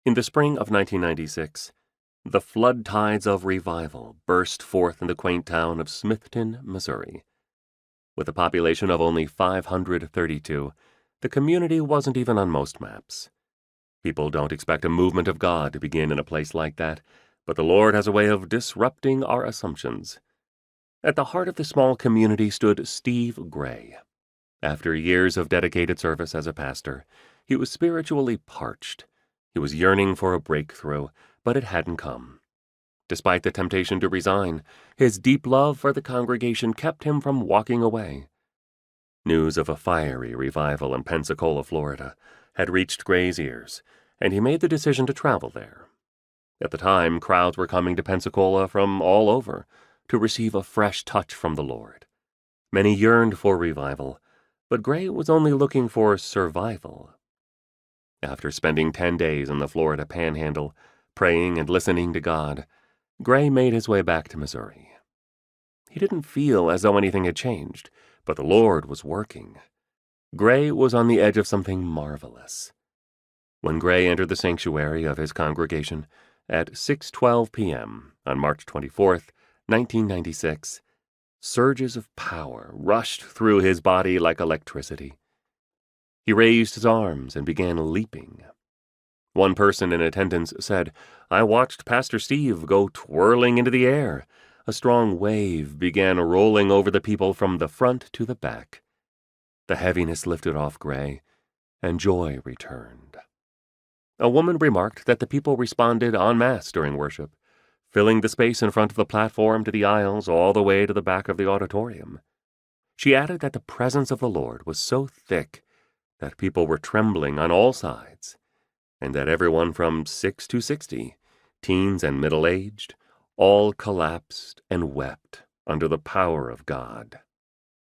In the spring of 1996, the flood tides of revival burst forth in the quaint town of Smithton, Missouri. With a population of only 532, the community wasn't even on most maps. People don't expect a movement of God to begin in a place like that, but the Lord has a way of disrupting our assumptions. At the heart of the small community stood Steve Gray. After years of dedicated service as a pastor, he was spiritually parched. He was yearning for a breakthrough, but it hadn't come. Despite the temptation to resign, his deep love for the congregation kept him from walking away. News of a fiery revival in Pensacola, Florida, had reached Gray's ears, and he made the decision to travel there. At the time, crowds were coming to Pensacola from all over to receive a fresh touch from the Lord. Many yearned for revival, but Gray was only looking for survival. After spending 10 days in the Florida Panhandle, praying and listening to God, Gray made his way back to Missouri. He didn't feel as though anything had changed, but the Lord was working. Gray was on the edge of something marvelous. When Gray entered the sanctuary of his congregation at 6:12 p.m. on March 24, 1996, surges of power rushed through his body like electricity. He raised his arms and began leaping. One person in attendance said, "I watched Pastor Steve go twirling into the air. A strong wave began rolling over the people from the front to the back. The heaviness lifted off Gray, and joy returned." A woman remarked that the people responded en masse during worship, filling the space in front of the platform to the aisles all the way to the back of the auditorium. She added that the presence of the Lord was so thick that people were trembling on all sides, and that everyone from 6 to 60, teens and middle-aged, all collapsed and wept under the power of God.